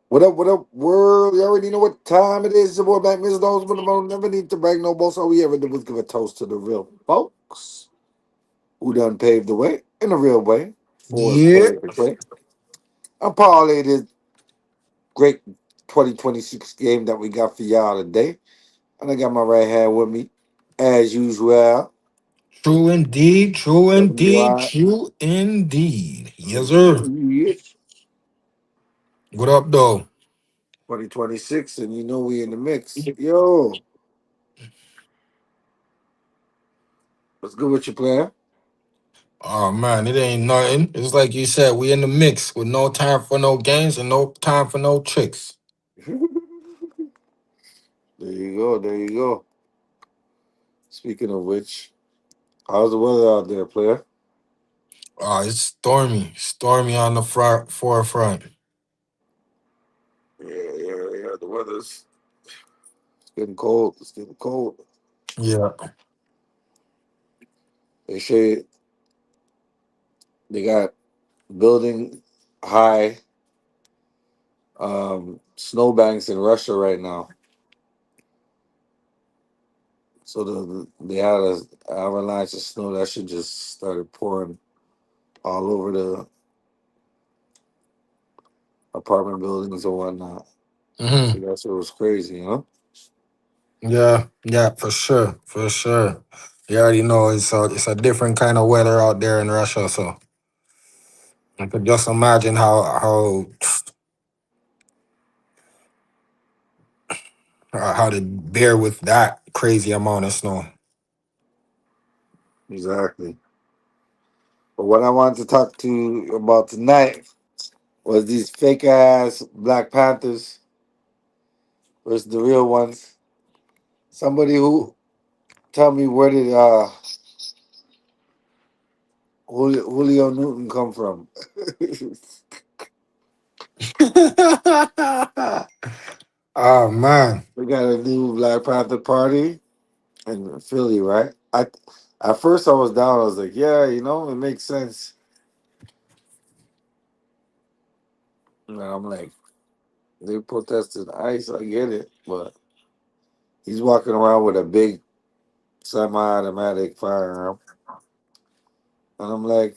What up, world? You already know what time it is. Your boy Black Mr. Dogs, but I never need to brag no boss. All we ever do was give a toast to the real folks who done paved the way in a real way for us Yeah. players to play. I'm parlay this great 2026 game that we got for y'all today. And I got my right hand with me, as usual. True indeed. True indeed. Right. True indeed. Yes, sir. Yeah. What up, though? 2026, and you know we in the mix. Yo, what's good with you, player? Oh, man, it ain't nothing. It's like you said, we in the mix with no time for no games and no time for no tricks. There you go. There you go. Speaking of which, how's the weather out there, player? Oh, it's stormy. Stormy on the forefront. Yeah. The weather's getting cold. It's getting cold. Yeah. They say they got building high snowbanks in Russia right now. So they had a avalanche of snow that should just started pouring all over the apartment buildings and whatnot. hmm So that's what was crazy, you know? Yeah. Yeah, for sure. For sure. You already know it's a different kind of weather out there in Russia, so I could just imagine how to bear with that crazy amount of snow. Exactly. But what I wanted to talk to you about tonight was these fake ass Black Panthers versus the real ones. Somebody who tell me where did Julio Newton come from? Oh man. We got a new Black Panther party in Philly, right? I at first I was down. I was like, yeah, it makes sense. And I'm like, they protested ICE. I get it, but he's walking around with a big semi-automatic firearm, and I'm like,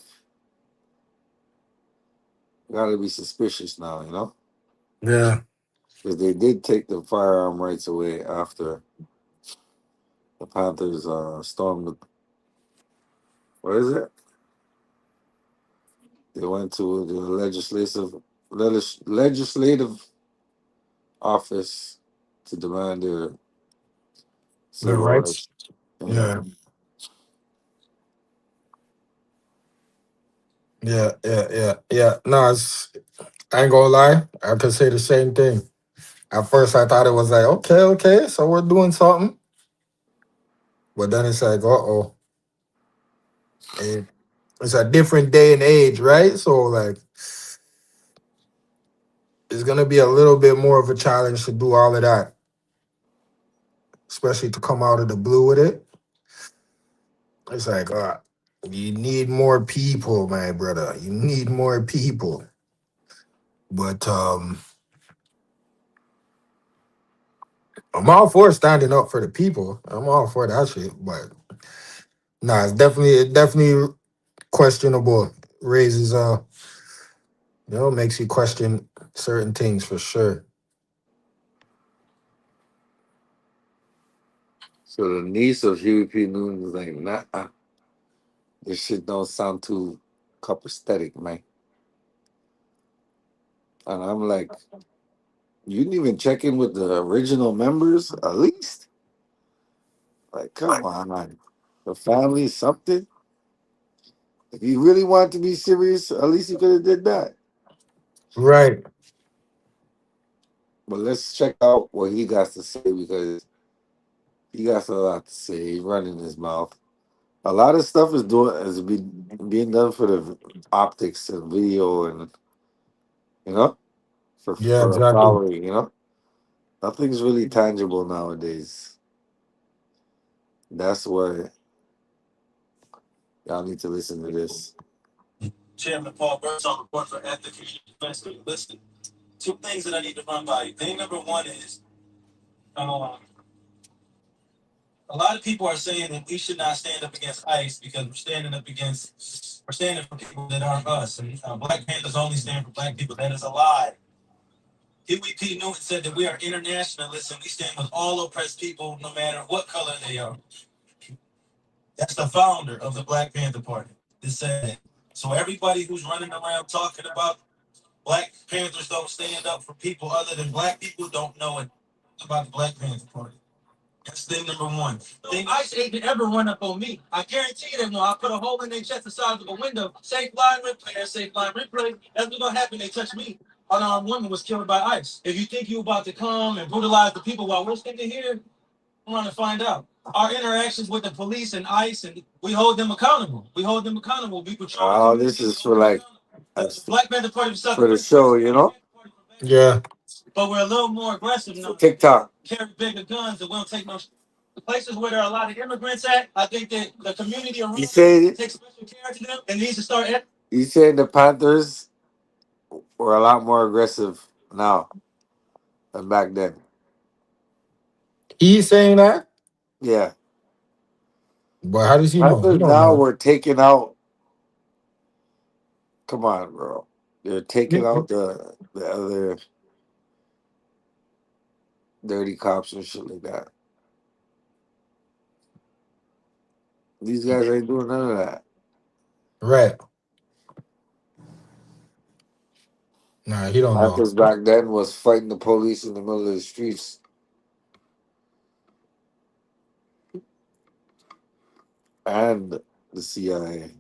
gotta be suspicious now, Yeah. because they did take the firearm rights away after the Panthers stormed. What is it? They went to the legislative office to demand their The civil rights. rights. Yeah. Yeah. Yeah. No, I ain't gonna lie. I could say the same thing. At first I thought it was like, okay, so we're doing something. But then it's like, uh-oh. It, it's a different day and age, right? So like it's gonna be a little bit more of a challenge to do all of that, especially to come out of the blue with it. It's like, you need more people, my brother. You need more people. But I'm all for standing up for the people. I'm all for that shit. But nah, it definitely questionable. Raises makes you question certain things for sure. So the niece of Huey P. Newton was like, nah, this shit don't sound too copacetic, man. And I'm like, you didn't even check in with the original members, at least? Like, come on, man. The family, something. If you really want to be serious, at least you could have did that. Right. But let's check out what he got to say because he got a lot to say. He's running his mouth. A lot of stuff being done for the optics and video and you know Yeah, for a exactly. following. Nothing's really tangible nowadays. That's why y'all need to listen to this. Two things that I need to run by you. Thing number one is, um, a lot of people are saying that we should not stand up against ICE because we're standing for people that aren't us. And Black Panthers only stand for black people. That is a lie. Huey P. Newton said that we are internationalists and we stand with all oppressed people, no matter what color they are. That's the founder of the Black Panther Party. That said that. So everybody who's running around talking about Black Panthers don't stand up for people other than black people don't know it about the Black Panther Party. That's thing number one. Thing ICE ain't ever run up on me. I guarantee you that no, I put a hole in their chest the size of a window. Safe line replay, safe line replay. That's what's gonna happen. They touch me. Unarmed woman was killed by ICE. If you think you about to come and brutalize the people while we're sitting here, I'm gonna find out. Our interactions with the police and ICE, and we hold them accountable. We hold them accountable. We patrol the Oh, community. this is for like The Black Panther Party was for the show, you know? Yeah. but we're a little more aggressive For now. TikTok. Carry bigger guns and we don't take no. The places where there are a lot of immigrants at, I think that the community around You say takes special care to them and needs to start. you saying the Panthers were a lot more aggressive now than back then. He's saying that? Yeah. But how does he know? He Panthers don't now know. were taking out, come on, bro. They're taking out the other dirty cops and shit like that. These guys ain't doing none of that. Right. Nah, he don't know. Panthers back then was fighting the police in the middle of the streets and the CIA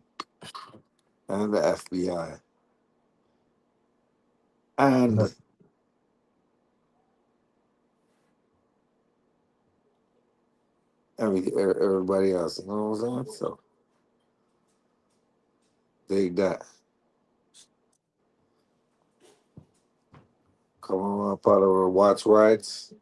and the FBI Right. and everybody else. You know what I'm saying? So take that. Come on up out of our watch rides.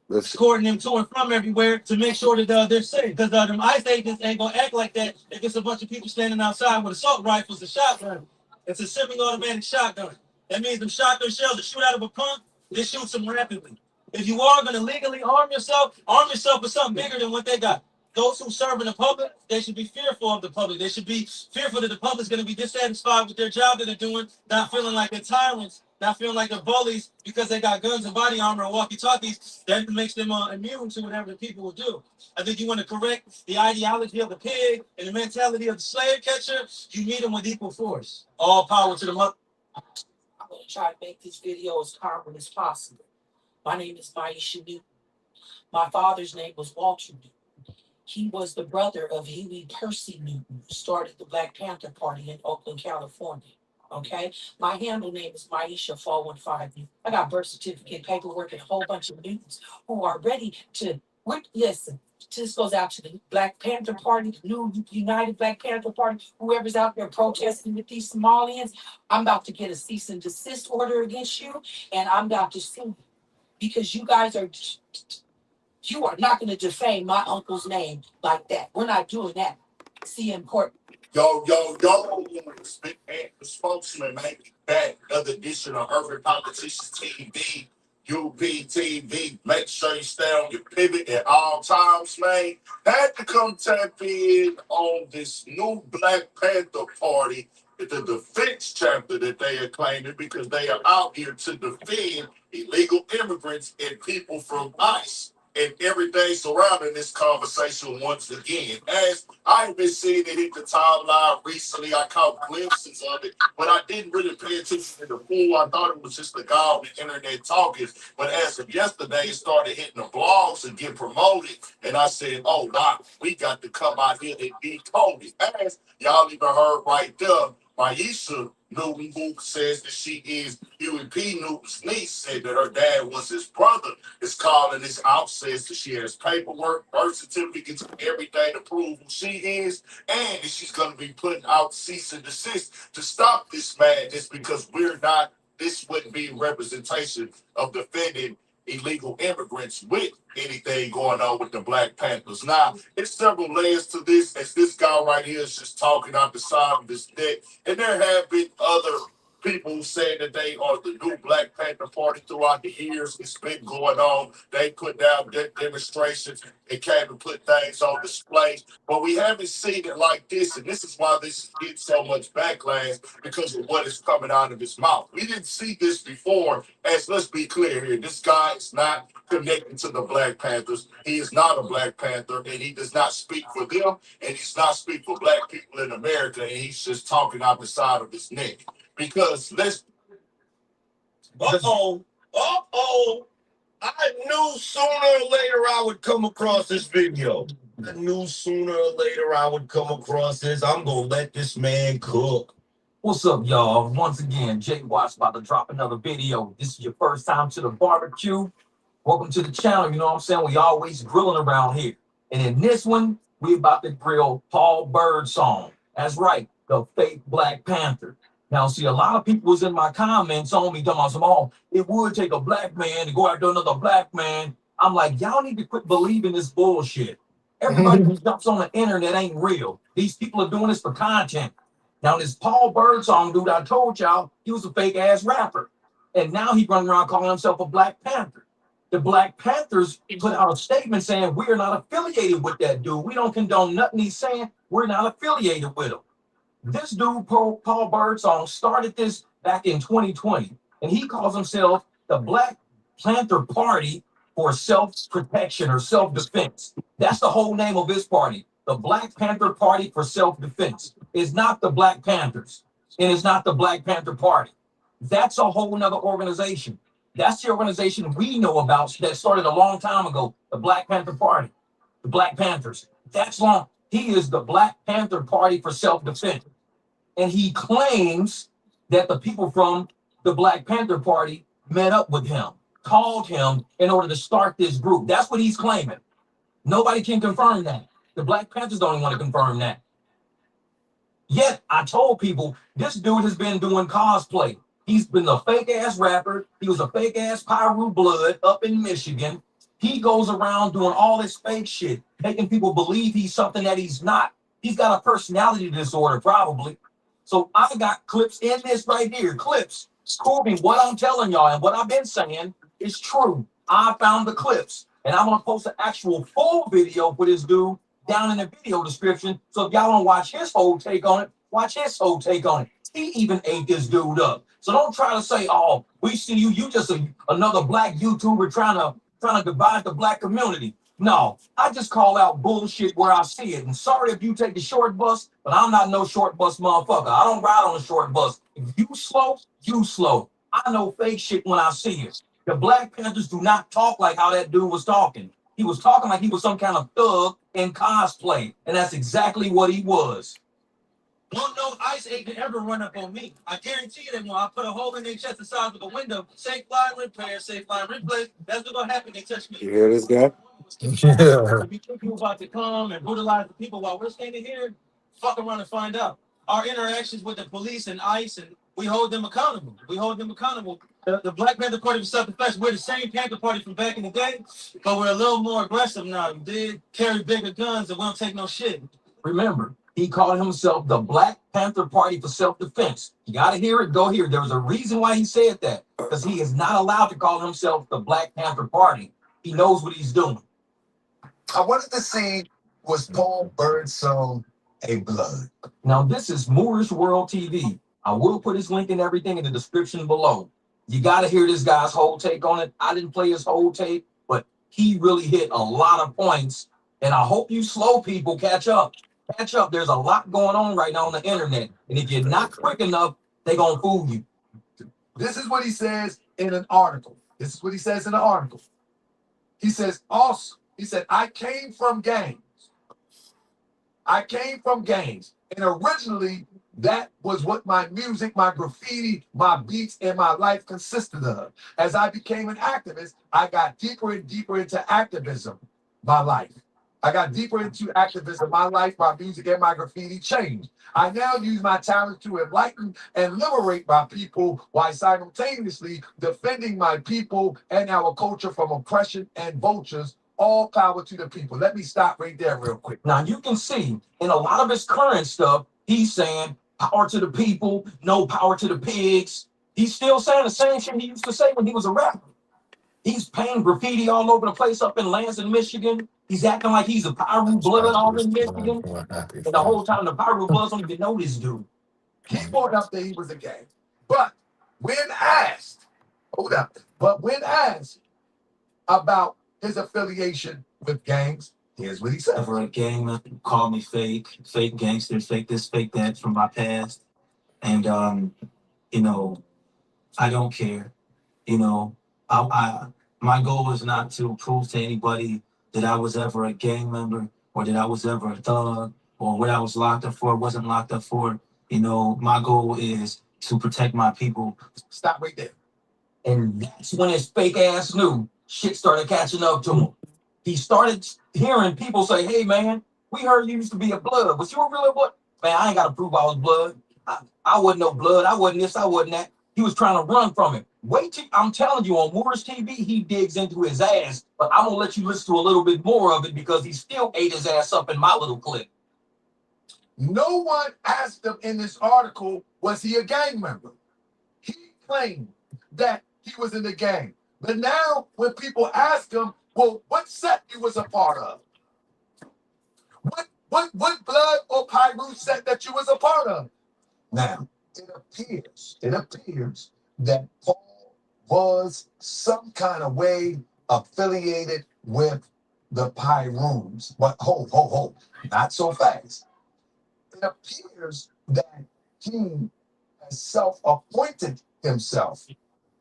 Let's Escorting them to and from everywhere to make sure that they're safe. Because them ICE agents ain't gonna act like that if it's a bunch of people standing outside with assault rifles and shotguns. It's a semi-automatic shotgun. That means them shotgun shells that shoot out of a pump, they shoot them rapidly. If you are gonna legally arm yourself with something bigger than what they got. Those who serve in the public, they should be fearful of the public. They should be fearful that the public's going to be dissatisfied with their job that they're doing, not feeling like they're tyrants, not feeling like they're bullies because they got guns and body armor and walkie-talkies. That makes them immune to whatever the people will do. I think you want to correct the ideology of the pig and the mentality of the slave catcher. You meet them with equal force. All power to the mother. I'm going to try to make this video as common as possible. My name is Maisha Newton. My father's name was Walter Newton. He was the brother of Huey Percy Newton, who started the Black Panther Party in Oakland, California. Okay? My handle name is Maisha 415 Newton. I got birth certificate paperwork and a whole bunch of Newtons who are ready to listen. This goes out to the Black Panther Party, the new United Black Panther Party, whoever's out there protesting with these Somalians. I'm about to get a cease and desist order against you, and I'm about to sue you because you are not going to defame my uncle's name like that. We're not doing that. See you in court. Yo, the spokesman, man. Back another edition of Urban Politicians TV, UPTV. Make sure you stay on your pivot at all times, man. Had to come tap in on this new Black Panther Party, the defense chapter that they are claiming because they are out here to defend illegal immigrants and people from ICE and everything surrounding this conversation once again. As I've been seeing it hit the timeline recently, I caught glimpses of it, but I didn't really pay attention to the full. I thought it was just the guy on the internet talking. But as of yesterday, it started hitting the blogs and get promoted. And I said, oh, wow, we got to come out here and be Cody. As y'all even heard right there, Maisha Newton, who says that she is Huey P. Newton's niece, said that her dad was his brother, is calling this out, says that she has paperwork, birth certificates, everything to prove who she is, and that she's going to be putting out cease and desist to stop this madness because this wouldn't be representation of defending illegal immigrants with anything going on with the Black Panthers. Now, it's several layers to this, as this guy right here is just talking out the side of his neck, and there have been other people who say that they are the new Black Panther Party throughout the years. It's been going on. They put down demonstrations and came and put things on display. But we haven't seen it like this. And this is why this is getting so much backlash because of what is coming out of his mouth. We didn't see this before. As let's be clear here, this guy is not connected to the Black Panthers. He is not a Black Panther, and he does not speak for them, and he's not speak for Black people in America, and he's just talking out the side of his neck. Because let's uh-oh, I knew sooner or later I would come across this video. I knew sooner or later I would come across this. I'm gonna let this man cook. What's up, y'all? Once again, Jay Watts about to drop another video. This is your first time to the barbecue. Welcome to the channel. You know what I'm saying? We always grilling around here. And in this one, we about to grill Paul Birdsong. That's right, the fake Black Panther. Now, see, a lot of people was in my comments on me talking about, oh, it would take a black man to go after another black man. I'm like, y'all need to quit believing this bullshit. Everybody who jumps on the internet ain't real. These people are doing this for content. Now, this Paul Birdsong dude, I told y'all, he was a fake-ass rapper. And now he running around calling himself a Black Panther. The Black Panthers put out a statement saying, we are not affiliated with that dude. We don't condone nothing he's saying. We're not affiliated with him. This dude, Paul Birdsong, started this back in 2020, and he calls himself the Black Panther Party for Self-Protection or Self-Defense. That's the whole name of his party, the Black Panther Party for Self-Defense. It's not the Black Panthers, and it's not the Black Panther Party. That's a whole nother organization. That's the organization we know about that started a long time ago, the Black Panther Party, the Black Panthers. That's long. He is the Black Panther Party for Self-Defense. And he claims that the people from the Black Panther Party met up with him, called him in order to start this group. That's what he's claiming. Nobody can confirm that. The Black Panthers don't even want to confirm that. Yet, I told people, this dude has been doing cosplay. He's been a fake-ass rapper. He was a fake-ass Pyru Blood up in Michigan. He goes around doing all this fake shit, making people believe he's something that he's not. He's got a personality disorder, probably. So I got clips in this right here, clips proving what I'm telling y'all and what I've been saying is true. I found the clips, and I'm gonna post an actual full video for this dude down in the video description. So if y'all want to watch his whole take on it, watch his whole take on it. He even ate this dude up. So don't try to say, oh, we see you. You just another black YouTuber trying to divide the black community. No, I just call out bullshit where I see it. And sorry if you take the short bus, but I'm not no short bus motherfucker. I don't ride on a short bus. If you slow, you slow. I know fake shit when I see it. The Black Panthers do not talk like how that dude was talking. He was talking like he was some kind of thug in cosplay, and that's exactly what he was. Well, no ICE agent ever run up on me. I guarantee you that when I put a hole in their chest the size of a window, safe line repair, safe line replace, that's what's gonna happen. They touch me. You hear this guy? Yeah. If you think you're about to come and brutalize the people while we're standing here, fuck around and find out. Our interactions with the police and ICE, and we hold them accountable. We hold them accountable. The Black Panther Party for Self-Defense, we're the same Panther Party from back in the day, but we're a little more aggressive now. We did carry bigger guns and we don't take no shit. Remember, he called himself the Black Panther Party for Self-Defense. You got to hear it, go here. There was a reason why he said that, because he is not allowed to call himself the Black Panther Party. He knows what he's doing. I wanted to see, was Paul Birdsong a blood? Now, this is Moorish World TV. I will put his link and everything in the description below. You got to hear this guy's whole take on it. I didn't play his whole tape, but he really hit a lot of points. And I hope you slow people catch up. Catch up. There's a lot going on right now on the internet. And if you're not quick enough, they're going to fool you. This is what he says in an article. This is what he says in the article. He says, also, he said, I came from gangs. I came from gangs. And originally, that was what my music, my graffiti, my beats, and my life consisted of. As I became an activist, I got deeper and deeper into activism, my life. I got deeper into activism, my life, my music, and my graffiti changed. I now use my talent to enlighten and liberate my people while simultaneously defending my people and our culture from oppression and vultures. All power to the people. Let me stop right there real quick. Now, you can see in a lot of his current stuff, he's saying, power to the people, no power to the pigs. He's still saying the same shit he used to say when he was a rapper. He's painting graffiti all over the place up in Lansing, Michigan. He's acting like he's a Pyro blood all in Michigan. And the whole time the Pyro bloods don't even know this dude. He brought up that he was a gang. But when asked, hold up, but when asked about his affiliation with gangs, here's what he said. Ever a gang call me fake gangster, fake this, fake that from my past. And you know, I don't care. You know, I my goal is not to prove to anybody that I was ever a gang member or that I was ever a thug or what I was locked up for, wasn't locked up for. You know, my goal is to protect my people. Stop right there. And that's when his fake ass knew shit started catching up to him. He started hearing people say, "Hey man, we heard you used to be a blood. Was you really what?" Man, I ain't gotta prove I was blood. I wasn't no blood. I wasn't this, I wasn't that. He was trying to run from it. Wait till I'm telling you on Moorish TV, he digs into his ass, but I'm gonna let you listen to a little bit more of it because he still ate his ass up in my little clip. No one asked him in this article, was he a gang member? He claimed that he was in the gang. But now when people ask him, well, what set you was a part of? What blood or Pyru set that you was a part of? Now, it appears that Paul was some kind of way affiliated with the Pyrus. But hold, not so fast. It appears that he has self-appointed himself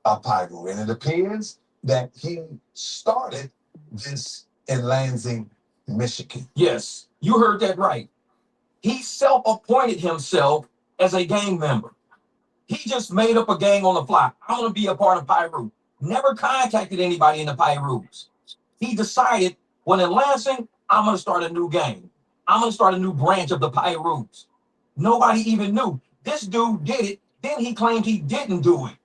a Pyru, and it appears that he started this in Lansing, Michigan. Yes, you heard that right. He self-appointed himself as a gang member. He just made up a gang on the fly. I want to be a part of Pyru. Never contacted anybody in the Pyrus. He decided, when in Lansing, I'm going to start a new gang. I'm going to start a new branch of the Pyrus. Nobody even knew. This dude did it. Then he claimed he didn't do it.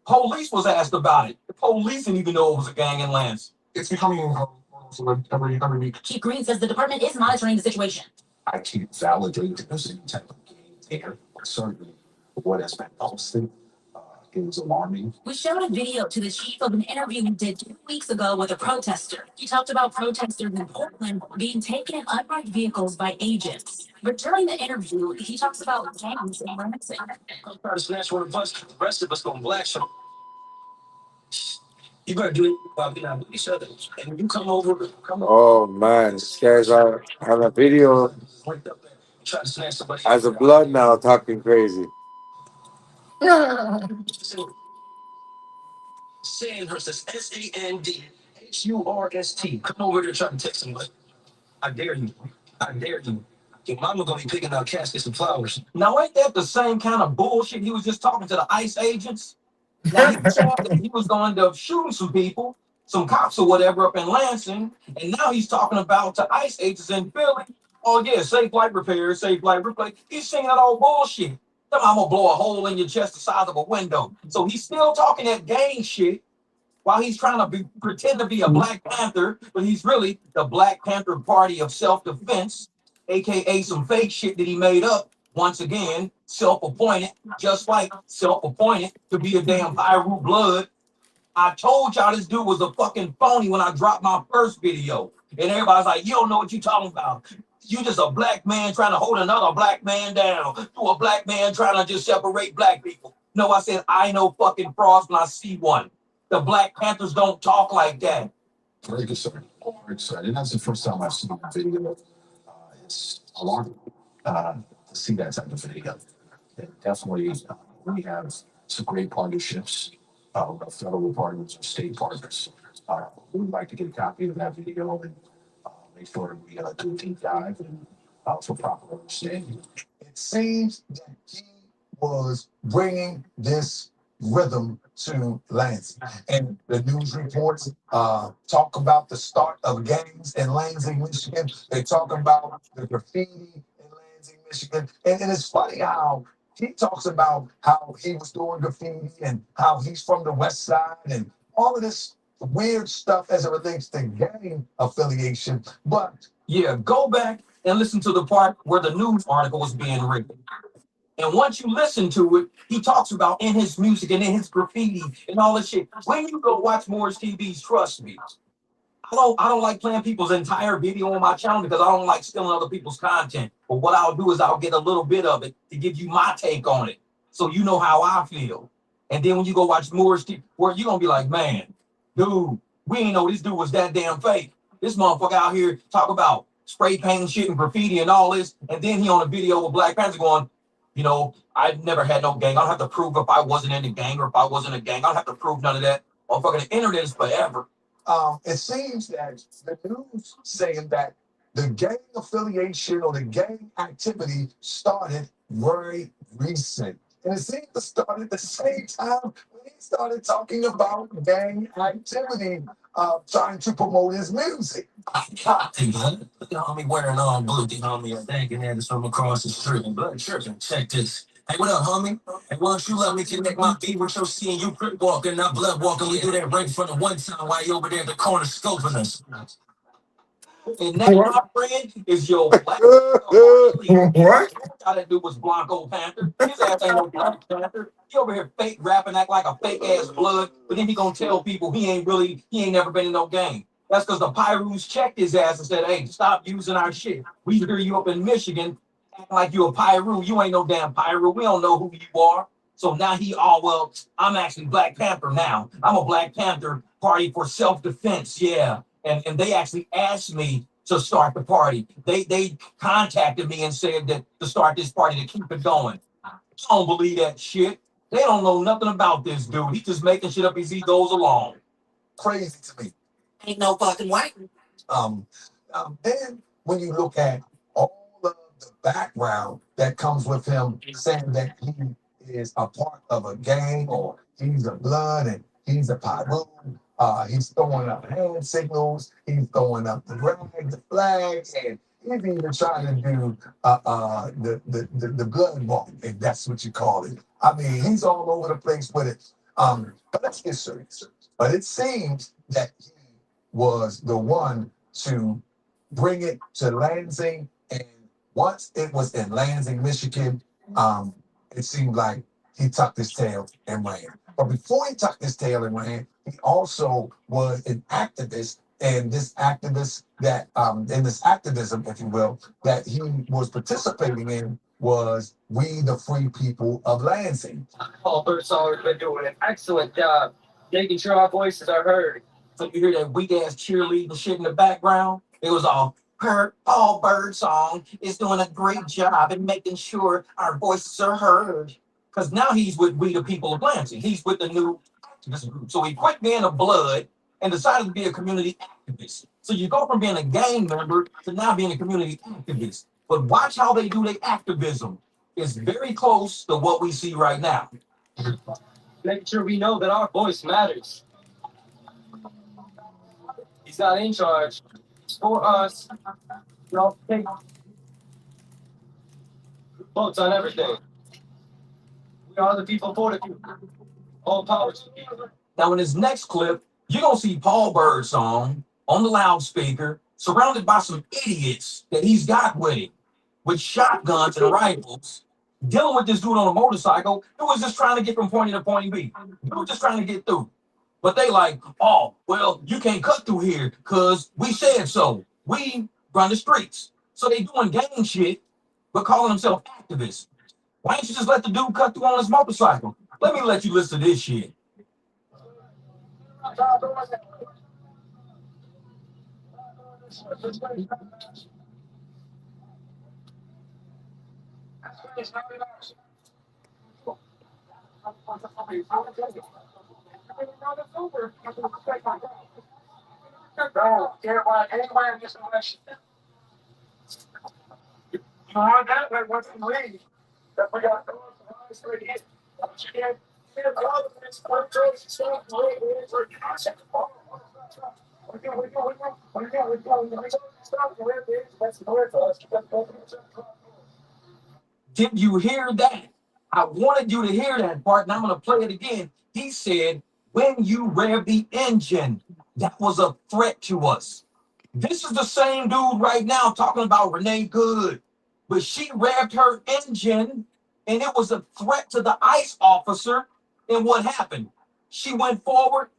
Police was asked about it. The police didn't even know it was a gang in Lansing. It's becoming every week. Chief Green says the department is monitoring the situation. I can't validate there's any type of game there, but certainly what has been posted is alarming. We showed a video to the chief of an interview he did 2 weeks ago with a protester. He talked about protesters in Portland being taken in unmarked vehicles by agents. But during the interview, he talks about gangs in Lansing. I'm trying to snatch one of us. The rest of us gonna black some. You better do it while we not with each other. And when you come over. Oh man, this guy's on a video Try to snatch somebody. as a blood now talking crazy. Sandhurst, Sandhurst. Come over here trying to text somebody. I dare you. I dare you. Your mama gonna be picking out caskets and flowers. Now ain't that the same kind of bullshit he was just talking to the ICE agents? Now he said that he was going to shoot some people, some cops or whatever up in Lansing, and now he's talking about to ICE agents in Philly. Oh yeah, safe flight repair, safe flight replay. He's saying that all bullshit. I'm gonna blow a hole in your chest the size of a window. So he's still talking that gang shit while he's trying to pretend to be a Black Panther, but he's really the Black Panther Party of Self-Defense, aka some fake shit that he made up. Once again, self-appointed, just like self-appointed to be a damn Pyru blood. I told y'all this dude was a fucking phony when I dropped my first video. And everybody's like, you don't know what you talking about. You just a black man trying to hold another black man down. You a black man trying to just separate black people. No, I said, I know fucking frost when I see one. The Black Panthers don't talk like that. Very good, sir. Very excited. And that's the first time I've seen that video. It's alarming to see that type of video. And definitely, we have some great partnerships with our federal partners and state partners. We would like to get a copy of that video and make sure we do a deep dive and for proper understanding. It seems that he was bringing this rhythm to Lansing. And the news reports talk about the start of gangs in Lansing, Michigan. They talk about the graffiti in Lansing, Michigan. And it's funny how he talks about how he was doing graffiti and how he's from the West Side and all of this weird stuff as it relates to gang affiliation. But yeah, go back and listen to the part where the news article was being written. And once you listen to it, he talks about in his music and in his graffiti and all this shit. When you go watch Moore's TVs, trust me, I don't like playing people's entire video on my channel because I don't like stealing other people's content. But what I'll do is I'll get a little bit of it to give you my take on it, so you know how I feel. And then when you go watch Moore's TV, where you gonna be like, man, dude, we ain't know this dude was that damn fake. This motherfucker out here talk about spray painting shit and graffiti and all this, and then he on a video with Black Panther going, I've never had no gang. I don't have to prove if I wasn't in the gang or if I wasn't a gang. I don't have to prove none of that. Motherfucker, the internet is forever. It seems that the news saying that the gang affiliation or the gang activity started very recent. And it seems to start at the same time when he started talking about gang activity, trying to promote his music. Hey, bud, look at homie wearing all blue. The homie thinking that it's from across the street. Blood tripping. Check this. Hey, what up, homie? Hey, why don't you let me connect my beat with your seeing you crip walking, not blood walking. We do that right from the one time while you over there at the corner scoping us. And that, my friend, is your black What? all that dude was Blanco Panther. His ass ain't no Black Panther. He over here fake rapping, act like a fake ass blood, but then he gonna tell people he ain't never been in no gang. That's because the Pyrus checked his ass and said, hey, stop using our shit. We hear you up in Michigan acting like you a Pyru. You ain't no damn Pyru. We don't know who you are. So now well, I'm actually Black Panther now. I'm a Black Panther party for self-defense, yeah. And they actually asked me to start the party. They contacted me and said that to start this party to keep it going. I don't believe that shit. They don't know nothing about this dude. He's just making shit up as he goes along. Crazy to me. Ain't no fucking way. Then when you look at all of the background that comes with him saying that he is a part of a gang or he's a blood and he's a Pyro, he's throwing up hand signals, he's throwing up the flags, and he's even trying to do the blood walk, if that's what you call it. I mean, he's all over the place with it. But let's get serious. But it seems that he was the one to bring it to Lansing, and once it was in Lansing, Michigan, it seemed like he tucked his tail and ran. But before he tucked his tail and ran, he also was an activist, and this activist that in this activism, if you will, that he was participating in was We the Free People of Lansing. Paul Birdsall has been doing an excellent job making sure our voices are heard. So you hear that weak ass cheerleading shit in the background? It was all Paul Birdsong is doing a great job in making sure our voices are heard. Because now he's with We the People of Lansing. He's with the new activist group. So he quit being a blood and decided to be a community activist. So you go from being a gang member to now being a community activist. But watch how they do their activism. It's very close to what we see right now. Making sure we know that our voice matters. He's not in charge. It's for us. We all take votes on everything. We are the people for the people. All power to the people. Now, in this next clip, you're going to see Paul Birdsong on the loudspeaker, surrounded by some idiots that he's got with him, with shotguns and rifles, dealing with this dude on a motorcycle who was just trying to get from point A to point B. Dude was just trying to get through. But they like, oh, well, you can't cut through here because we said so. We run the streets. So they doing gang shit, but calling themselves activists. Why don't you just let the dude cut through on his motorcycle? Let me let you listen to this shit. Did you hear that? I wanted you to hear that part, and I'm going to play it again. He said, when you rev the engine, that was a threat to us. This is the same dude right now talking about Renee Good, but she revved her engine and it was a threat to the ICE officer. And what happened? She went forward,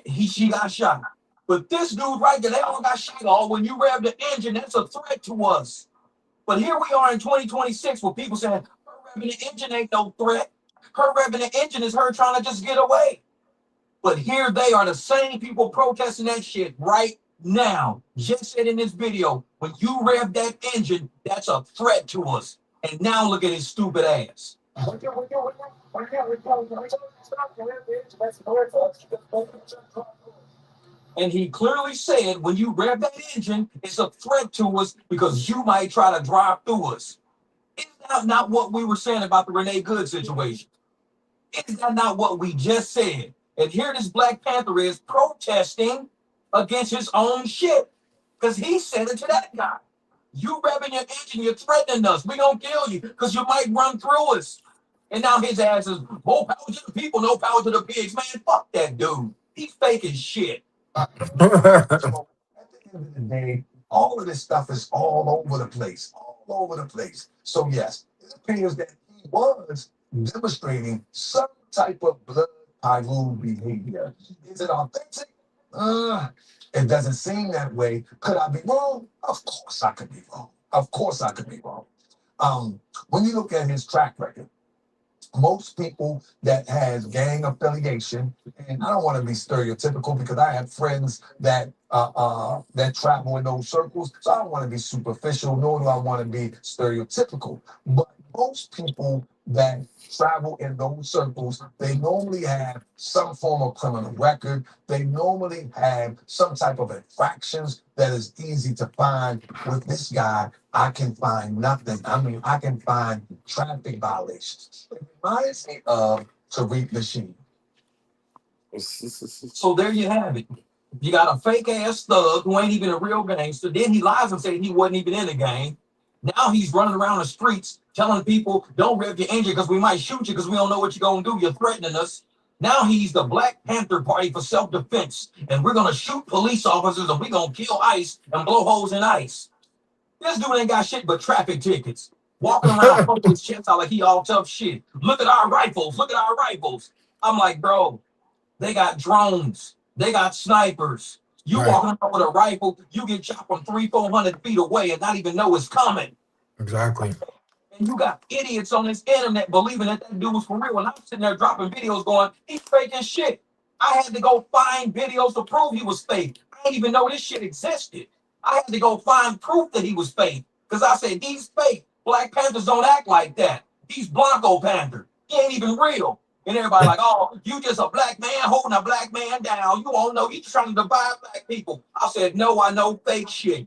she got shot. But this dude right there, they all got shot. Oh, when you rev the engine, that's a threat to us. But here we are in 2026 with people saying, her revving the engine ain't no threat. Her revving the engine is her trying to just get away. But here they are, the same people protesting that shit right now. Just said in this video, when you rev that engine, that's a threat to us. And now look at his stupid ass. And he clearly said, when you rev that engine, it's a threat to us because you might try to drive through us. Is that not what we were saying about the Renee Good situation? Is that not what we just said? And here this Black Panther is protesting against his own shit because he said it to that guy. You revving your engine, you're threatening us. We gonna kill you because you might run through us. And now his ass is more power to the people, no power to the pigs. Man, fuck that dude. He's fake as shit. So at the end of the day, all of this stuff is all over the place, all over the place. So yes, it appears that he was demonstrating some type of blood pyro behavior. Is it authentic? It doesn't seem that way. Could I be wrong? Of course I could be wrong. Of course I could be wrong. When you look at his track record, most people that has gang affiliation, and I don't want to be stereotypical because I have friends that travel in those circles, so I don't want to be superficial, nor do I want to be stereotypical. But most people that travel in those circles, they normally have some form of criminal record. They normally have some type of infractions that is easy to find. With this guy, I can find nothing. I mean, I can find traffic violations. It reminds me of Tariq Nasheed. So there you have it. You got a fake ass thug who ain't even a real gangster. Then he lies and says he wasn't even in the gang. Now he's running around the streets telling people, don't rev your engine because we might shoot you because we don't know what you're going to do. You're threatening us. Now he's the Black Panther Party for self-defense. And we're going to shoot police officers and we're going to kill ICE and blow holes in ICE. This dude ain't got shit but traffic tickets. Walking around pumping his chest out like he all tough shit. Look at our rifles. Look at our rifles. I'm like, bro, they got drones. They got snipers. You Right. walking around with a rifle, you get shot from 300-400 feet away and not even know it's coming. Exactly. And you got idiots on this internet believing that that dude was for real. And I'm sitting there dropping videos going, he's fake as shit. I had to go find videos to prove he was fake. I didn't even know this shit existed. I had to go find proof that he was fake. Because I said, he's fake. Black Panthers don't act like that. He's Blanco Panther. He ain't even real. And everybody like, oh, you just a black man holding a black man down. You won't know. You trying to divide black people. I said, no, I know fake shit.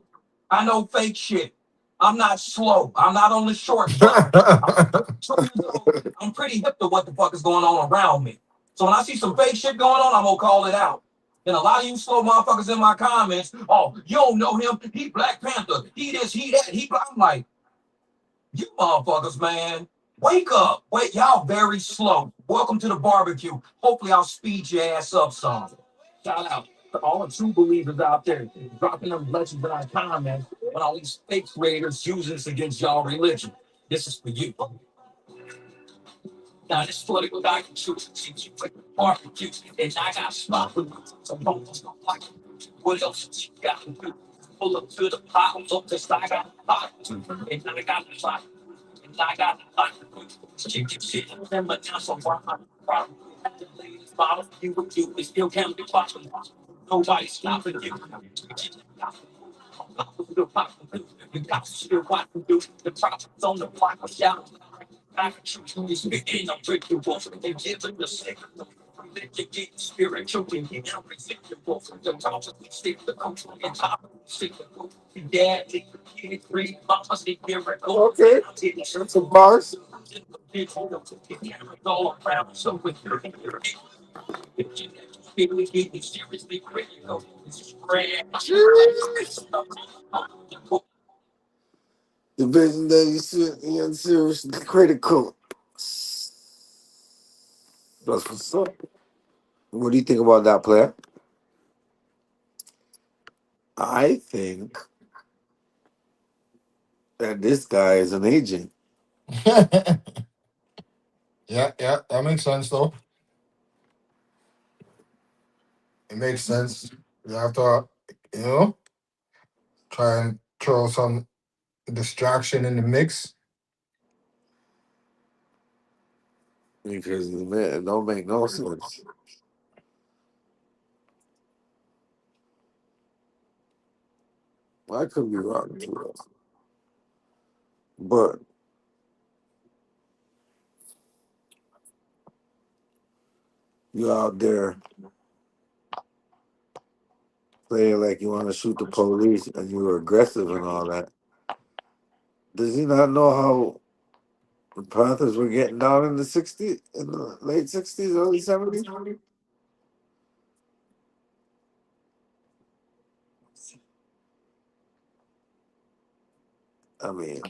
I know fake shit. I'm not slow. I'm not on the short bus. I'm 2 years old. I'm pretty hip to what the fuck is going on around me. So when I see some fake shit going on, I'm gonna call it out. And a lot of you slow motherfuckers in my comments, oh, you don't know him. He Black Panther. He this, he that. I'm like, you motherfuckers, man. Wake up. Wait, y'all very slow. Welcome to the barbecue. Hopefully I'll speed your ass up some. Shout out to all the true believers out there dropping them legends in our comments when all these fake creators using this against y'all religion. This is for you. Now this political document seems you like barbecue, and I got spot with some bones don't like what else you got to do? Pull up to the pot, look this I got a pot, and I got the pot, and I got the pot. Chicken shit, and but now so far I'm problem. The latest bottle you would do is still can't be possible. Nobody's stopping you. You got to still what to do. The problems on the block was shout. I choose to begin on ritual. They give it the second. Religion get spiritual and you know residual. The problems we stick the culture and top stick the culture. Dad, the 3 mamas, the miracle. Okay. That's some bars. All around, so with your seriously critical. The vision that you seriously critical. That's what's up. What do you think about that, player? I think that this guy is an agent. Yeah, yeah, that makes sense though. It makes sense. You have to, you know, try and throw some distraction in the mix. Because it don't make no sense. I could be wrong too, though. But you out there playing like you want to shoot the police and you're aggressive and all that. Does he not know how the Panthers were getting down in the '60s, in the late '60s, early '70s? I mean,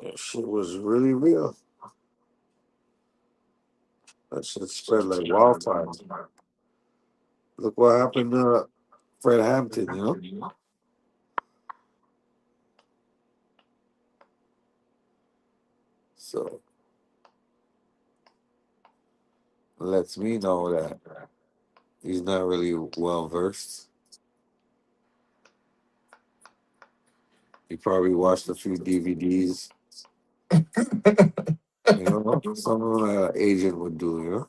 that shit was really real. That shit spread like wildfire. Look what happened to Fred Hampton, you know? So lets me know that he's not really well versed. He probably watched a few DVDs, you know? Something that an agent would do, you know?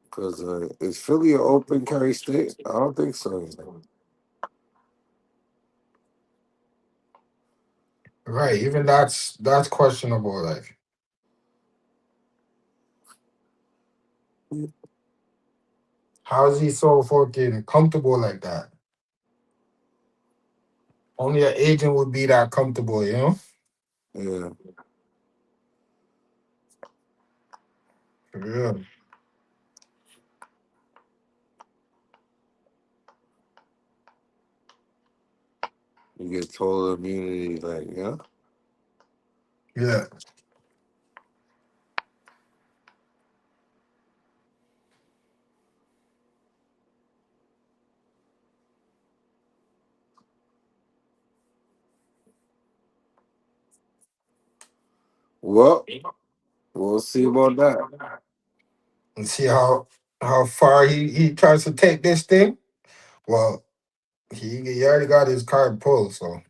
Because is Philly an open carry state? I don't think so. You know? Right. Even that's questionable. Like, how is he so fucking comfortable like that? Only an agent would be that comfortable, you know? Yeah, Yeah. you get total immunity, like, yeah. Yeah. Well, we'll see about that. And see how far he tries to take this thing. Well, he already got his card pulled, so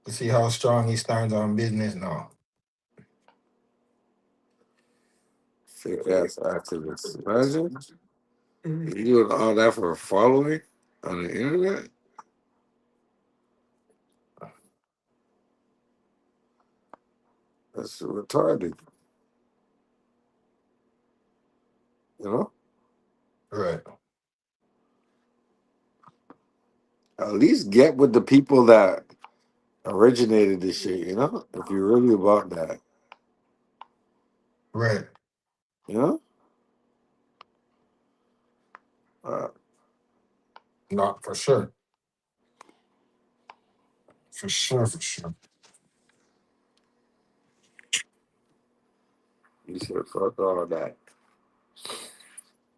let's see how strong he stands on business now. Fake ass activists. Imagine you doing all that for a following on the internet. That's retarded, you know? Right. At least get with the people that originated this shit, you know? If you're really about that, Right. you know? Uh, Not for sure. For sure, for sure. you said fuck all that.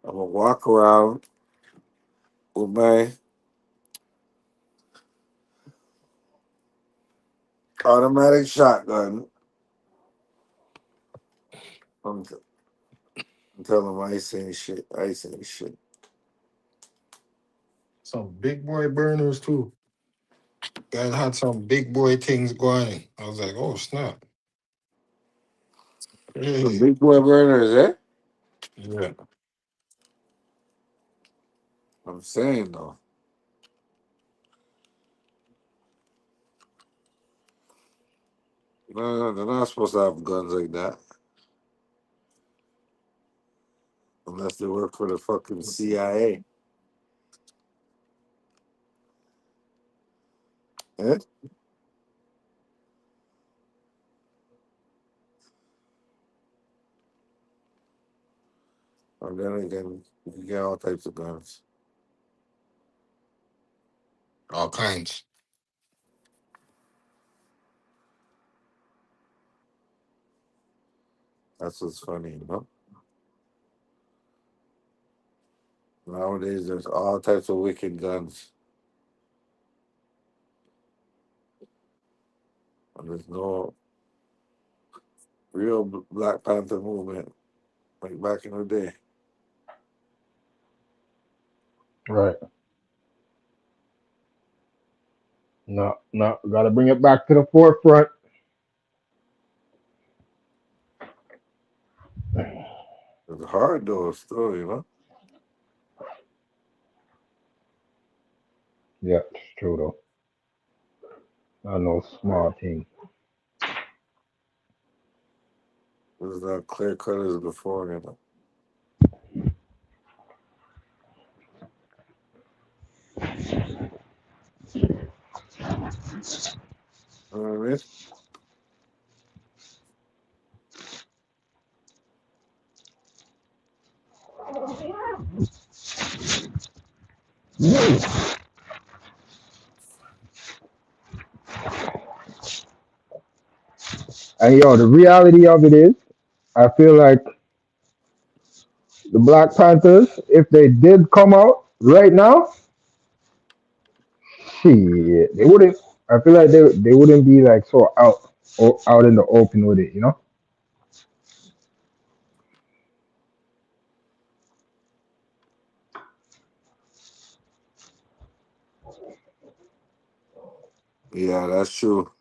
I'm gonna walk around with my automatic shotgun until, until them ice ain't shit. Ice ain't shit. Some big boy burners too. Guys had some big boy things going. I was like, oh snap. The Hey. big boy burners, eh? Yeah. I'm saying though. No, they're not supposed to have guns like that unless they work for the fucking CIA. Eh? And then again, you can get all types of guns. All kinds. That's what's funny, you know? Nowadays, there's all types of wicked guns. And there's no real Black Panther movement like back in the day. Right. No, no, got to bring it back to the forefront. It's hard though, still, you know. Yeah, it's true though. I know small thing. It's not clear cut as before, you know. You know what I mean? And yo, the reality of it is, I feel like the Black Panthers, if they did come out right now, shit, they wouldn't. I feel like they wouldn't be like so out in the open with it, you know? Yeah, that's true.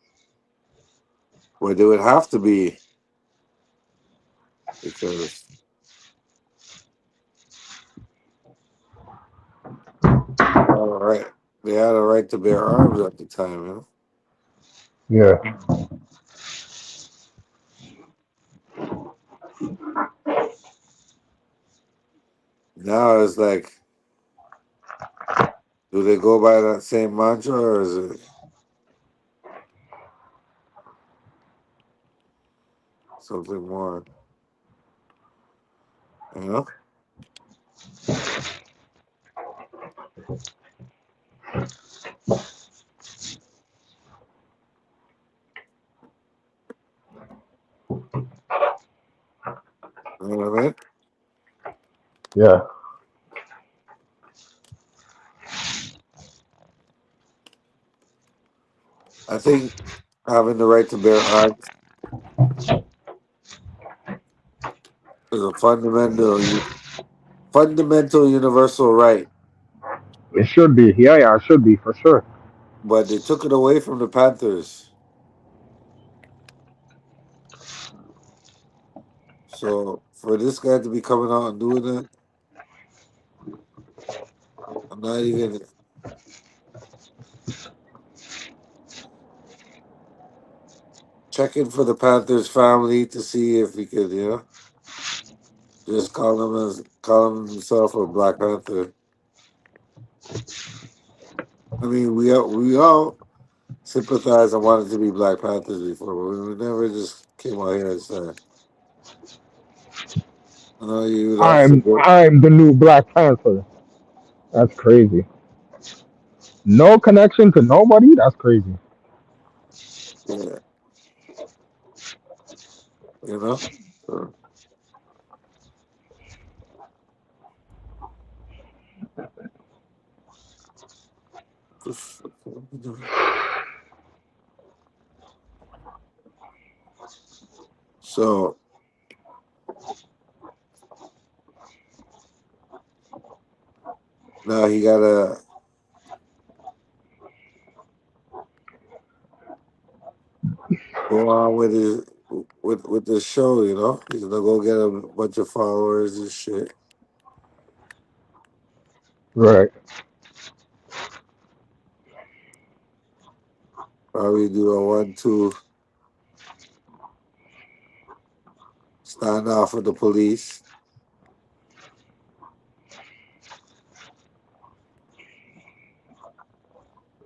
Well, they would have to be because all right, they had a right to bear arms at the time, you know. Yeah, Now it's like, do they go by that same mantra or is it something more? You know? You know what I mean? yeah, I think having the right to bear arms is a fundamental universal right, it should be. Yeah, yeah, it should be for sure. but they took it away from the Panthers. So for this guy to be coming out and doing that, I'm not even checking for the Panthers family to see if he could, just call him himself a Black Panther. I mean, we all sympathize and wanted to be Black Panthers before, but we never just came out here and said, "Oh, you that's a good." I'm the new Black Panther. That's crazy. No connection to nobody. That's crazy. Yeah, you know. So, so now he gotta go on with his with the show. He's gonna go get a bunch of followers and shit. Right. Probably do a 1-2 standoff with the police,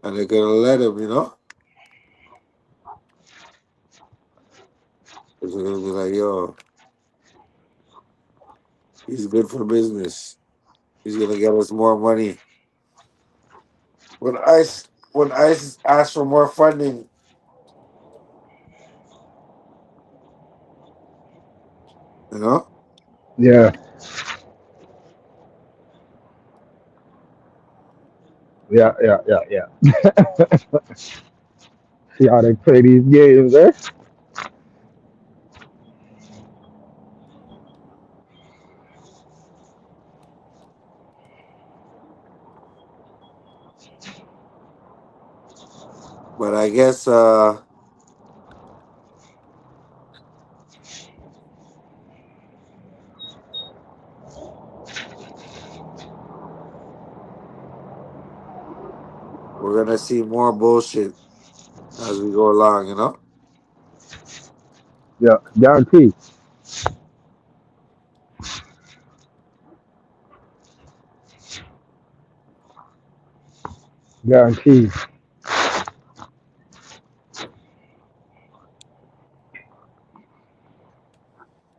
and they're gonna let him. Because they're gonna be like, "Yo, he's good for business. He's gonna get us more money." When ICE asks for more funding, you know, Yeah. Yeah, yeah, yeah, yeah. See how they play these games, eh? But I guess we're gonna see more bullshit as we go along. You know, Yeah, guarantee, guarantee.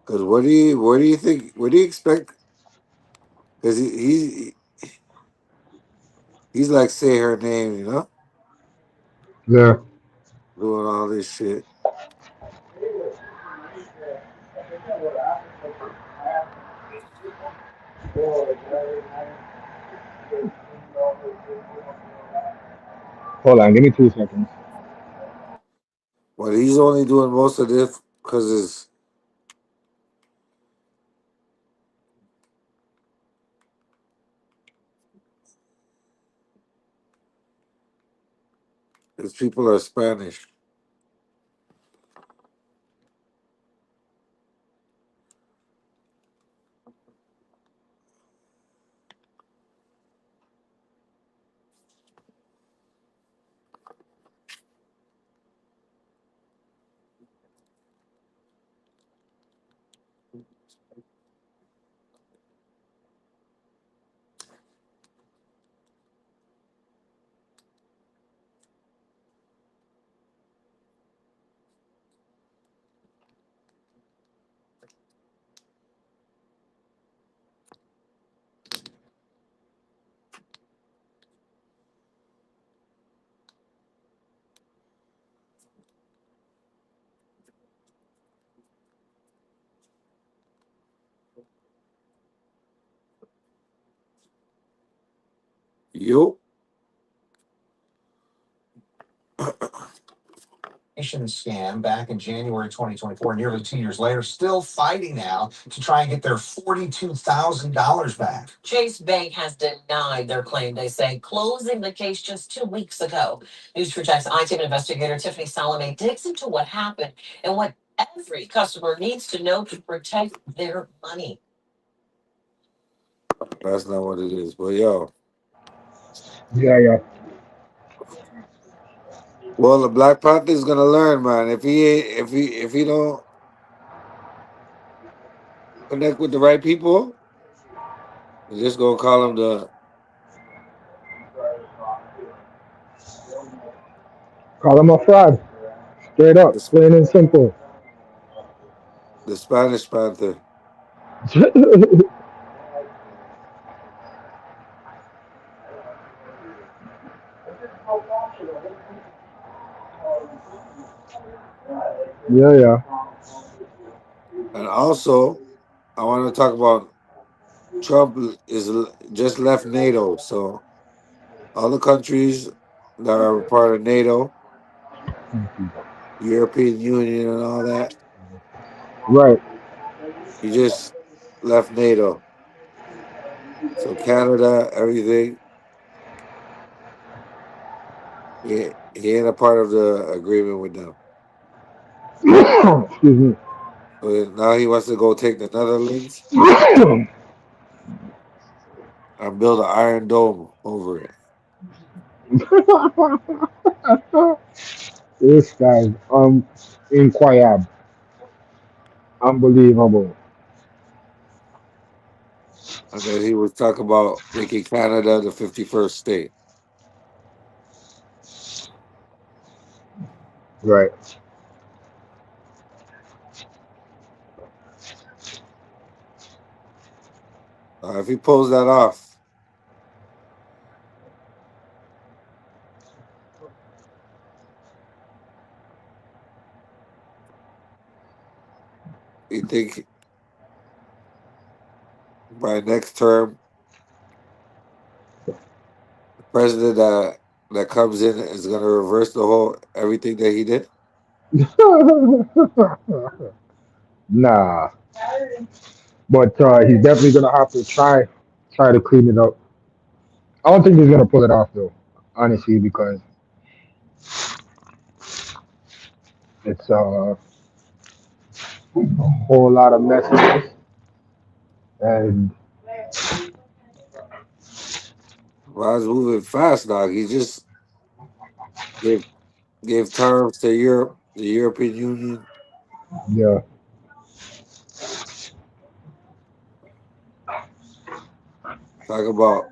because what do you think? What do you expect? Because he's like say her name. You know, Yeah. doing all this shit. Hold on, give me 2 seconds. But he's only doing most of this because his people are Spanish. Yo, Scam back in January 2024, nearly 2 years later, still fighting now to try and get their $42,000 back. Chase Bank has denied their claim, they say, closing the case just 2 weeks ago. News for Jack's IT investigator Tiffany Salome digs into what happened and what every customer needs to know to protect their money. that's not what it is. But yo, Yeah, yeah. well, the Black Panther's gonna learn, man. If he don't connect with the right people, they're just gonna call him Call him a fraud. Straight up, the, plain and simple. the Spanish Panther. Yeah, yeah. And also, I want to talk about Trump is just left NATO, so all the countries that are part of NATO, European Union, and all that, Right. he just left NATO. So Canada, everything, he ain't a part of the agreement with them. Excuse me. So now he wants to go take the Netherlands and build an iron dome over it. This guy's incroyable, unbelievable. And then he was talking about making Canada the 51st state. Right. If he pulls that off, you think by next term president that comes in is gonna reverse the whole everything that he did. Nah, but he's definitely gonna have to try to clean it up. I don't think he's gonna pull it off though, honestly, because it's a whole lot of messiness and Ron's moving fast, dog. He just gave gave terms to Europe, the European Union. yeah, Talk about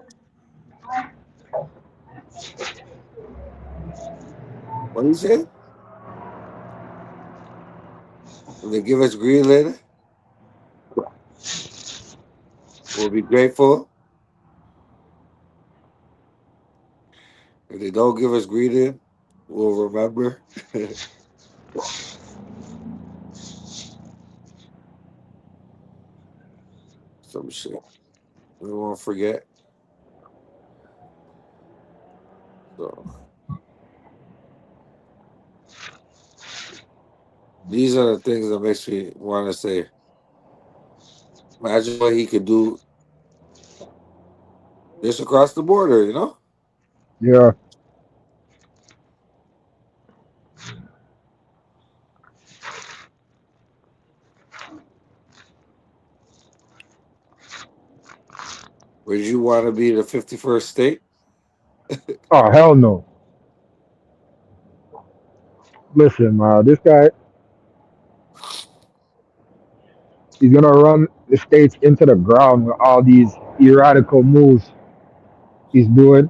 what do you say? When they give us Greenland, we'll be grateful. If they don't give us Greenland, we'll remember. Some shit. We won't forget. So these are the things that makes me want to say, imagine what he could do just across the border, you know? yeah, Would you want to be the 51st state? oh hell no. Listen, this guy, he's gonna run the states into the ground with all these erratical moves he's doing,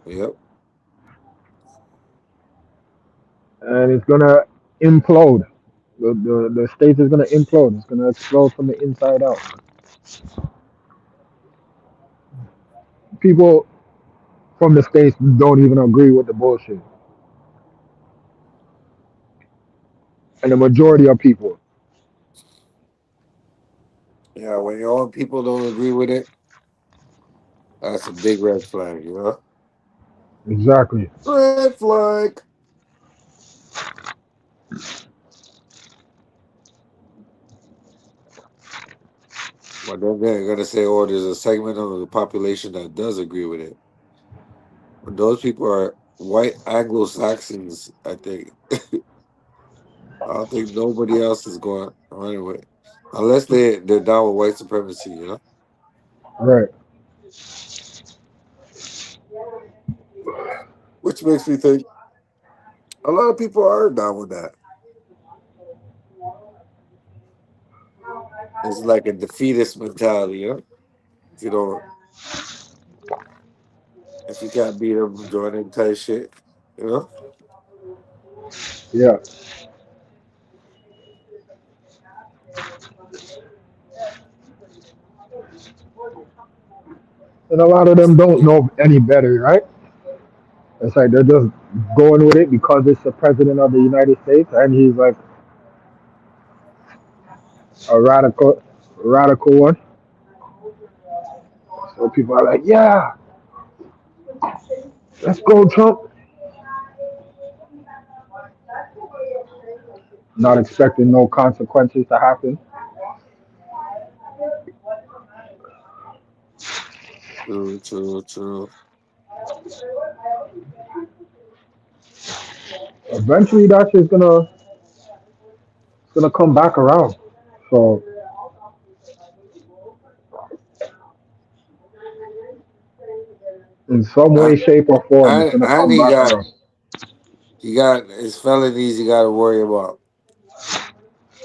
Yep. and it's gonna implode. The states is gonna implode. It's gonna explode from the inside out. People from the states don't even agree with the bullshit, and the majority of people, Yeah, when your own people don't agree with it, that's a big red flag, you know? exactly. Red flag. But then they're gonna say, oh, there's a segment of the population that does agree with it. But those people are white Anglo Saxons, I think. I don't think nobody else is going running with it. Unless they're down with white supremacy, you know? Right. Which makes me think a lot of people are down with that. It's like a defeatist mentality, you know? If you don't if you can't beat them, join in type shit, you know? Yeah. And a lot of them don't know any better, right? It's like they're just going with it because it's the president of the United States and he's like a radical one. So people are like, yeah, let's go, Trump. Not expecting no consequences to happen. True, true, true. Eventually, that shit's gonna come back around. So in some way, And, shape, or form, it's gonna and come back around. he got his felonies he gotta worry about.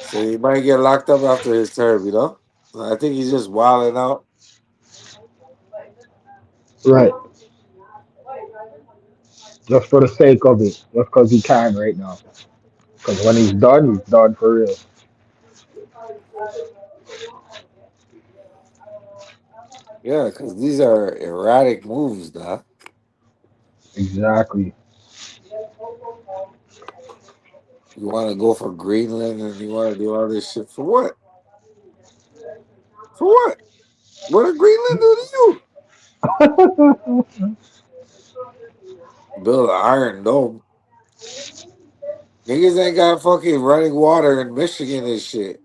So he might get locked up after his term, you know? So I think he's just wilding out. Right. Just for the sake of it. Just because he can right now. Because when he's done for real. Yeah, because these are erratic moves, nah. Exactly. You want to go for Greenland and you want to do all this shit for what? For what? What did Greenland do to you? Build an iron dome. Niggas ain't got fucking running water in Michigan and shit.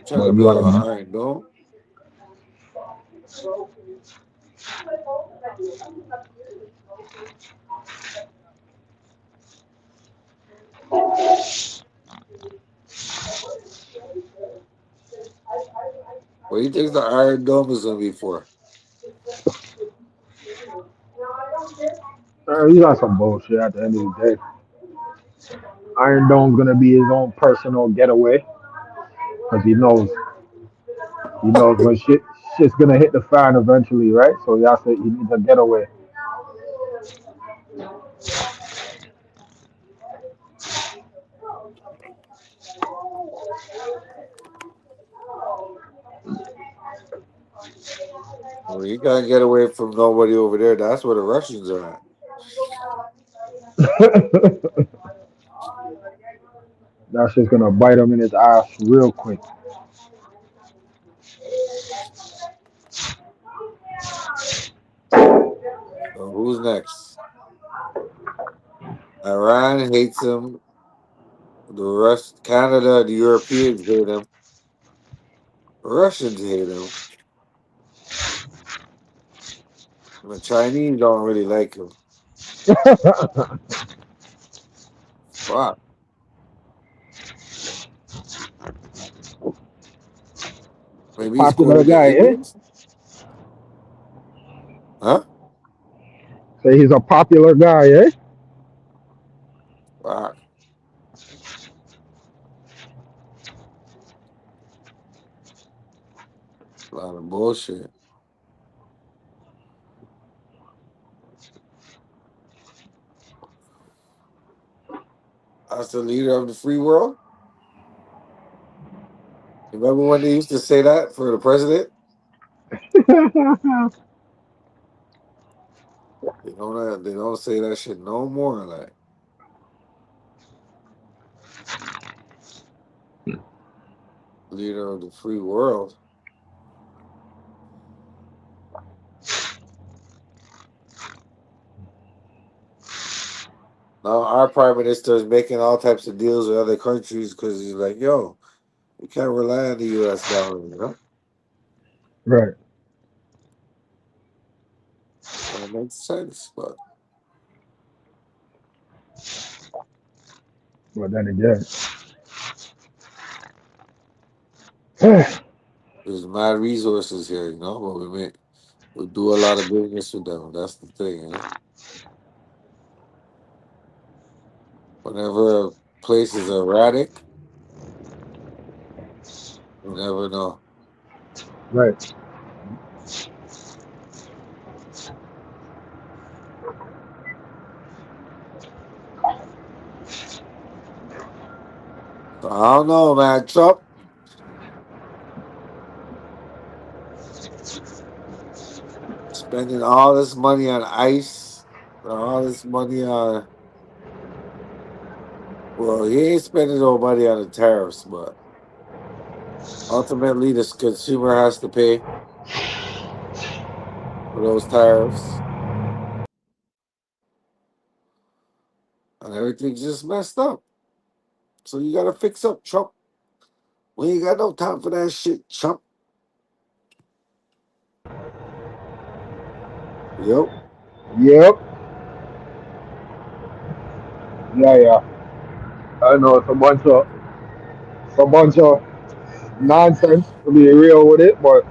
Trying Well, to you build an want iron dome. What do you think the iron dome is gonna be for? he's on some bullshit at the end of the day. Iron Dome's gonna be his own personal getaway because he knows when shit's gonna hit the fan eventually, right? So he needs a getaway. Well, you can't get away from nobody over there. That's where the Russians are at. That shit's gonna bite him in his ass real quick. So who's next? Iran hates him. The rest, Canada, the Europeans hate him. Russians hate him. The Chinese don't really like him. Fuck. Maybe he's Popular quoting the guy, eh? Indians? Huh? Say he's a popular guy, eh? Fuck. A lot of bullshit. That's the leader of the free world. You remember when they used to say that for the president? They don't say that shit no more. Like leader of the free world. Now our prime minister is making all types of deals with other countries because he's like, yo, we can't rely on the U.S. dollar. You know, Right. that makes sense. But But then again, there's mad resources here. You know, but we do a lot of business with them. That's the thing. You know, whenever a place is erratic, you never know. right. So I don't know, man. Trump spending all this money on ICE, all this money on. Well, he ain't spending no money on the tariffs, but ultimately, the consumer has to pay for those tariffs, and everything's just messed up. So you gotta fix up, Trump. We ain't got no time for that shit, Trump. Yep. Yep. Yeah, yeah. I know it's a bunch of nonsense to be real with it, but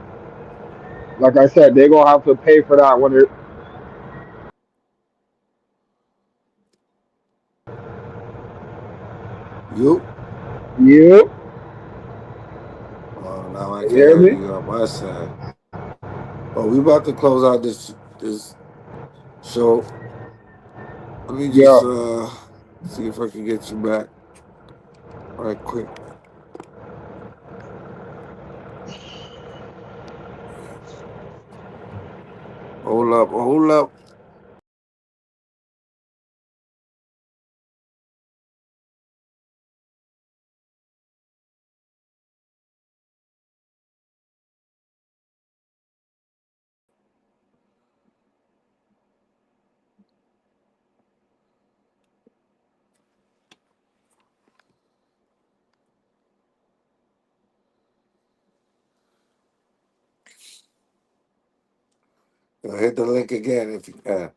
like I said, they're gonna have to pay for that when it. Yep. Yep. Oh, now I You can't hear hear me? you on my side. But we about to close out this show. Let me just Yeah. see if I can get you back right quick. Hold up, hold up. Hit the link again if you can.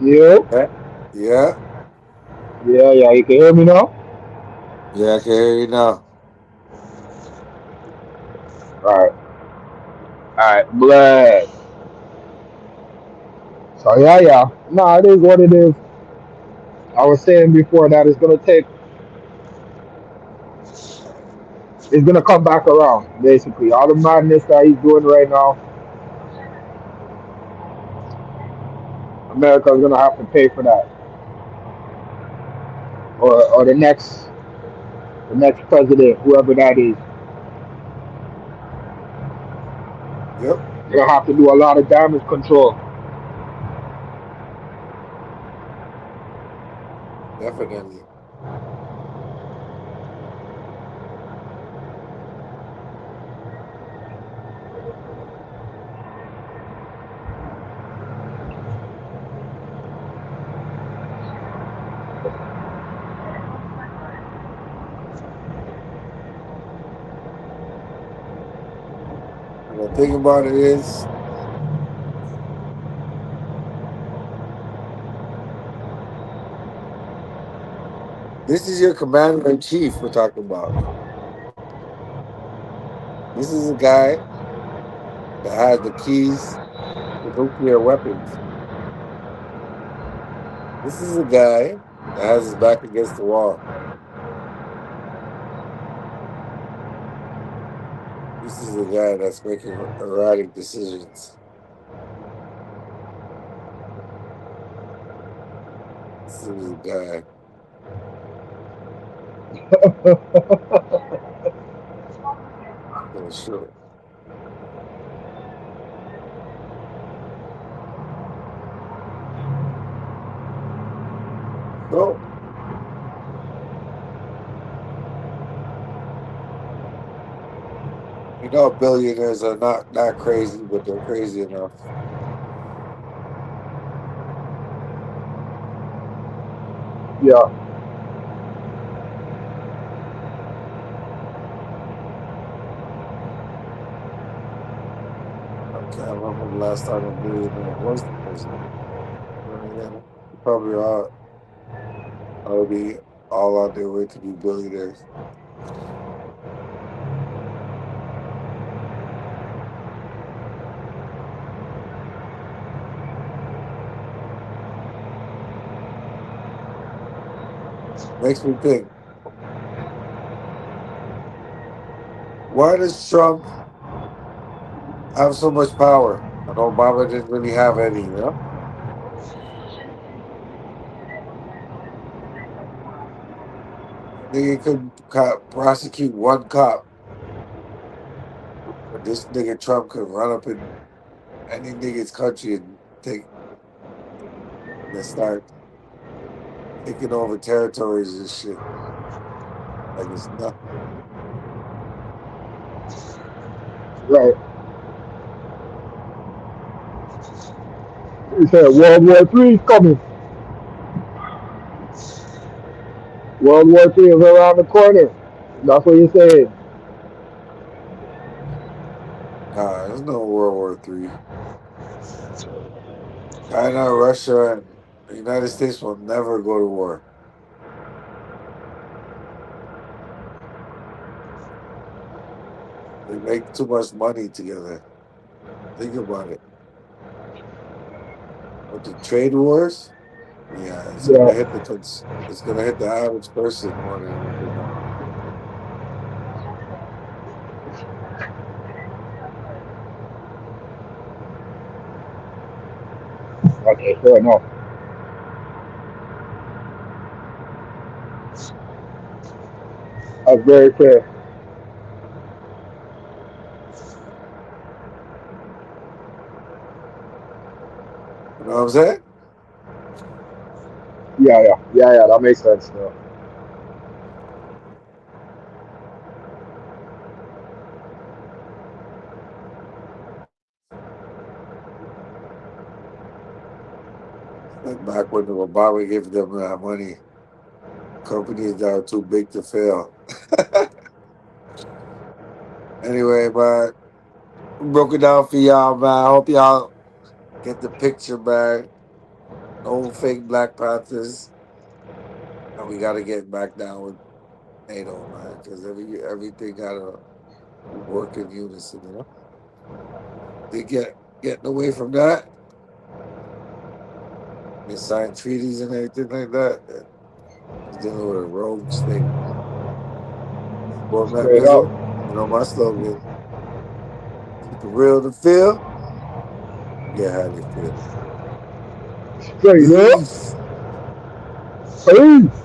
Yeah, Yeah. Yeah. yeah. You can hear me now. Yeah, I can hear you now. All right, blood. So yeah. No, it is what it is. I was saying before that it's gonna come back around. Basically, all the madness that he's doing right now, America's gonna have to pay for that, or the next president, whoever that is, Yep. gonna have to do a lot of damage control. Definitely. And the thing about it is, this is your commander in chief we're talking about. This is a guy that has the keys to nuclear weapons. This is a guy that has his back against the wall. This is a guy that's making erratic decisions. This is a guy for sure. So, billionaires are not crazy, but they're crazy enough. Yeah, I can't remember the last time a billionaire was the president. Yeah, probably all already all on their way to be billionaires. Makes me think, why does Trump have so much power? And Obama didn't really have any, you know? Nigga could prosecute one cop, but this nigga Trump could run up in any nigga's country and take and then start taking over territories and shit. Like it's nothing. right. He said World War III is coming. World War III is around the corner. That's what he said. Nah, there's no World War III. China, Russia, and the United States will never go to war. They make too much money together. Think about it. With the trade wars, yeah, Yeah. it's gonna hit the average person more than anything else. Okay, fair enough. That's very fair. You know what I'm saying? Yeah. That makes sense. Though. Like back when Obama gave them that money, companies that are too big to fail. Anyway, man, broke it down for y'all, man. I hope y'all get the picture, man. No fake Black Panthers, and we got to get back down with NATO, man, because everything gotta work in unison. You know, they getting away from that. They sign treaties and everything like that. He's dealing with a rogue state. Well, Matt Straight up. Mizzle, you know my slogan: keep it real to feel, get how they feel. Straight up. Peace. Peace.